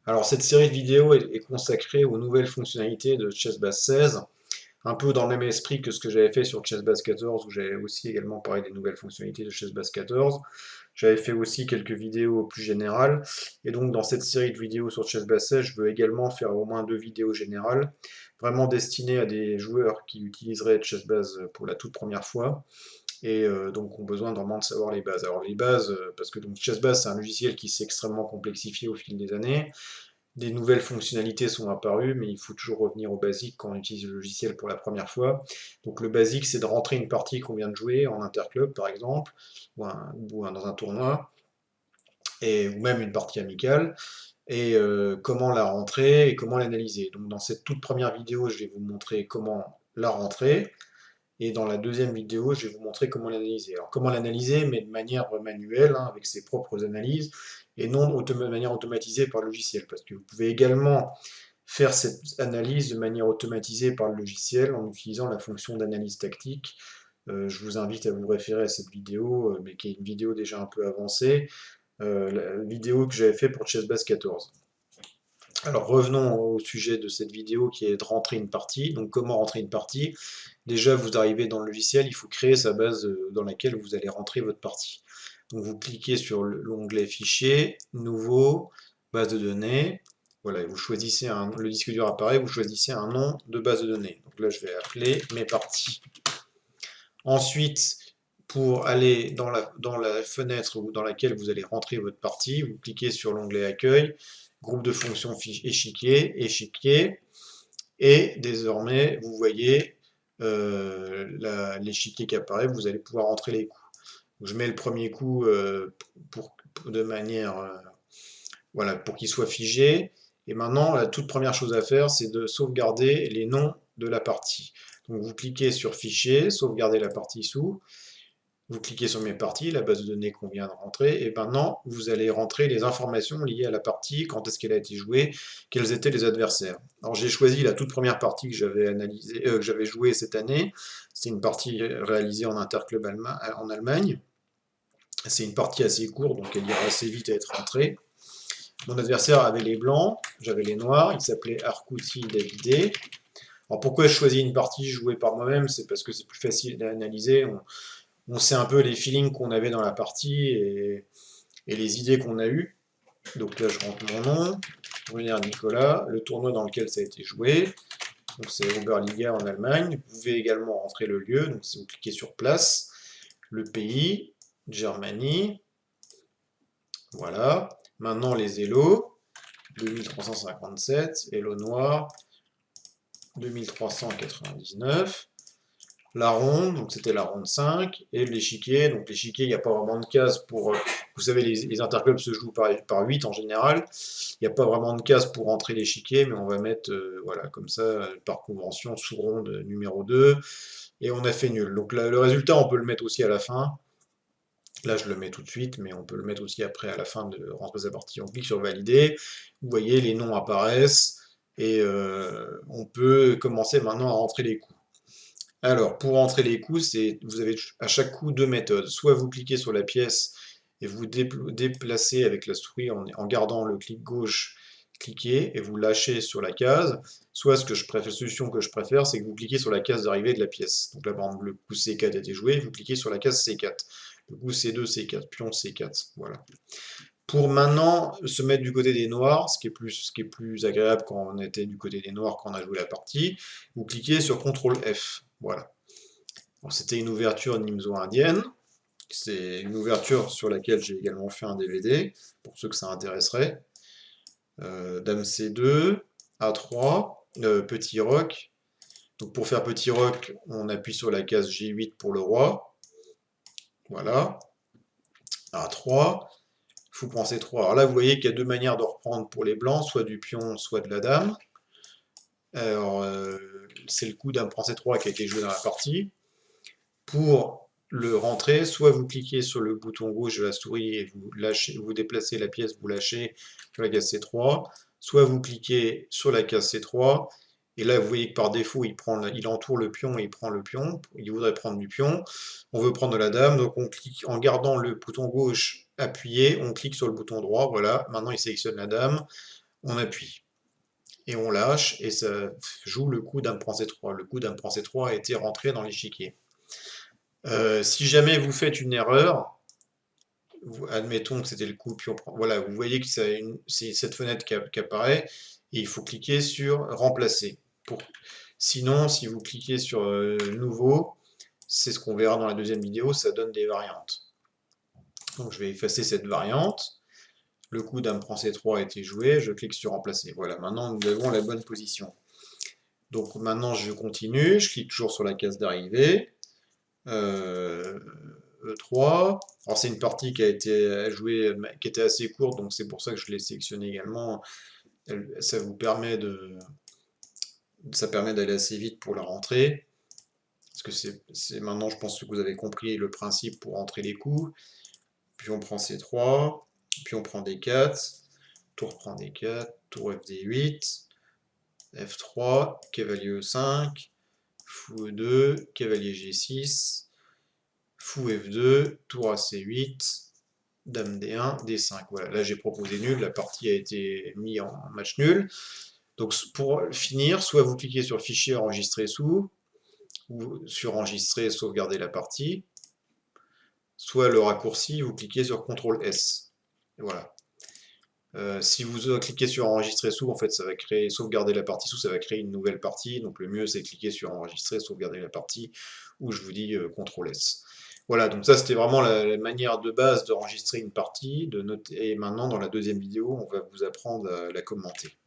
Alors cette série de vidéos est consacrée aux nouvelles fonctionnalités de ChessBase 16, un peu dans le même esprit que ce que j'avais fait sur ChessBase 14, où j'avais aussi également parlé des nouvelles fonctionnalités de ChessBase 14. J'avais fait aussi quelques vidéos plus générales, et donc dans cette série de vidéos sur ChessBase 16, je veux également faire au moins deux vidéos générales, vraiment destinées à des joueurs qui utiliseraient ChessBase pour la toute première fois, et donc ont besoin vraiment de savoir les bases. Alors les bases, parce que donc ChessBase c'est un logiciel qui s'est extrêmement complexifié au fil des années, des nouvelles fonctionnalités sont apparues, mais il faut toujours revenir au basique quand on utilise le logiciel pour la première fois. Donc le basique, c'est de rentrer une partie qu'on vient de jouer en interclub, par exemple, dans un tournoi, ou même une partie amicale, et comment la rentrer et comment l'analyser. Donc dans cette toute première vidéo, je vais vous montrer comment la rentrer, et dans la deuxième vidéo, je vais vous montrer comment l'analyser. Alors comment l'analyser, mais de manière manuelle, hein, avec ses propres analyses, et non de manière automatisée par le logiciel. Parce que vous pouvez également faire cette analyse de manière automatisée par le logiciel en utilisant la fonction d'analyse tactique. Je vous invite à vous référer à cette vidéo, mais qui est une vidéo déjà un peu avancée, la vidéo que j'avais fait pour ChessBase 14. Alors revenons au sujet de cette vidéo qui est de rentrer une partie. Donc comment rentrer une partie? Déjà vous arrivez dans le logiciel, il faut créer sa base dans laquelle vous allez rentrer votre partie. Donc vous cliquez sur l'onglet Fichier, Nouveau, Base de données. Voilà, et vous choisissez le disque dur apparaît, vous choisissez un nom de base de données. Donc là je vais appeler mes parties. Ensuite, pour aller dans la fenêtre dans laquelle vous allez rentrer votre partie, vous cliquez sur l'onglet Accueil, groupe de fonctions échiquier, échiquier, et désormais vous voyez l'échiquier qui apparaît, vous allez pouvoir entrer les coups. Donc, je mets le premier coup de manière voilà, pour qu'il soit figé. Et maintenant, la toute première chose à faire, c'est de sauvegarder les noms de la partie. Donc vous cliquez sur Fichier, sauvegarder la partie sous, vous cliquez sur mes parties, la base de données qu'on vient de rentrer, et maintenant vous allez rentrer les informations liées à la partie, quand est-ce qu'elle a été jouée, quels étaient les adversaires. Alors j'ai choisi la toute première partie que j'avais que j'avais jouée cette année, c'est une partie réalisée en interclub en Allemagne. C'est une partie assez courte, donc elle ira assez vite à être rentrée. Mon adversaire avait les blancs, j'avais les noirs, il s'appelait Arkouti Davidé. Alors pourquoi je choisis une partie jouée par moi-même? C'est parce que c'est plus facile d'analyser, on sait un peu les feelings qu'on avait dans la partie et les idées qu'on a eues. Donc là, je rentre mon nom, Brunner Nicolas, le tournoi dans lequel ça a été joué. Donc c'est Oberliga en Allemagne. Vous pouvez également rentrer le lieu, donc si vous cliquez sur place, le pays, Germanie. Voilà. Maintenant les élos, 2357, élo noir, 2399. La ronde, donc c'était la ronde 5, et l'échiquier, donc l'échiquier, il n'y a pas vraiment de case pour, vous savez, les interclubs se jouent par 8 en général, il n'y a pas vraiment de case pour entrer l'échiquier, mais on va mettre, voilà, comme ça, par convention, sous ronde numéro 2, et on a fait nul. Donc là, le résultat, on peut le mettre aussi à la fin, là je le mets tout de suite, mais on peut le mettre aussi après à la fin de rentrer sa partie. On clique sur valider, vous voyez, les noms apparaissent, et on peut commencer maintenant à rentrer les coups. Alors, pour entrer les coups, vous avez à chaque coup deux méthodes. Soit vous cliquez sur la pièce et vous déplacez avec la souris en gardant le clic gauche, cliquez et vous lâchez sur la case. Soit la solution que je préfère, c'est que vous cliquez sur la case d'arrivée de la pièce. Donc là, par exemple, le coup C4 a été joué, vous cliquez sur la case C4. Le coup C2, C4, pion C4. Voilà. Pour maintenant se mettre du côté des noirs, ce qui est plus agréable quand on était du côté des noirs quand on a joué la partie, vous cliquez sur CTRL F. Voilà. C'était une ouverture Nimzo indienne. C'est une ouverture sur laquelle j'ai également fait un DVD, pour ceux que ça intéresserait. Dame C2, A3, petit roc. Donc pour faire petit roc, on appuie sur la case G8 pour le roi. Voilà. A3. Fou prend C3. Alors là, vous voyez qu'il y a deux manières de reprendre pour les blancs, soit du pion, soit de la dame. Alors, c'est le coup dame prend C3 qui a été joué dans la partie. Pour le rentrer, soit vous cliquez sur le bouton gauche de la souris et vous lâchez, vous déplacez la pièce, vous lâchez sur la case C3, soit vous cliquez sur la case C3, et là vous voyez que par défaut il entoure le pion et il prend le pion, il voudrait prendre du pion, on veut prendre la dame, donc on clique en gardant le bouton gauche appuyé, on clique sur le bouton droit, voilà, maintenant il sélectionne la dame, on appuie. Et on lâche, et ça joue le coup dame prend C3. Le coup dame prend C3 a été rentré dans l'échiquier. Si jamais vous faites une erreur, admettons que c'était le coup, puis on prend, voilà, vous voyez que c'est cette fenêtre qui apparaît, et il faut cliquer sur remplacer. Sinon, si vous cliquez sur nouveau, c'est ce qu'on verra dans la deuxième vidéo, ça donne des variantes. Donc je vais effacer cette variante. Le coup dame prend C3 a été joué, je clique sur remplacer. Voilà, maintenant nous avons la bonne position. Donc maintenant je continue, je clique toujours sur la case d'arrivée. E3. Alors c'est une partie qui a été jouée, qui était assez courte, donc c'est pour ça que je l'ai sélectionné également. Ça vous permet d'aller assez vite pour la rentrée. Parce que c'est maintenant, je pense que vous avez compris le principe pour rentrer les coups. Puis on prend C3, puis on prend D4, tour prend D4, tour FD8, F3, cavalier E5, fou E2, cavalier G6, fou F2, tour à C8, dame D1, D5. Voilà, là j'ai proposé nul, la partie a été mise en match nul. Donc pour finir, soit vous cliquez sur le fichier enregistrer sous, ou sur enregistrer, sauvegarder la partie, soit le raccourci, vous cliquez sur CTRL S. Et voilà. Si vous cliquez sur enregistrer sous, en fait, ça va créer, sauvegarder la partie sous, ça va créer une nouvelle partie. Donc le mieux, c'est cliquer sur enregistrer, sauvegarder la partie, ou je vous dis CTRL S. Voilà, donc ça c'était vraiment la manière de base d'enregistrer une partie, de noter. Et maintenant, dans la deuxième vidéo, on va vous apprendre à la commenter.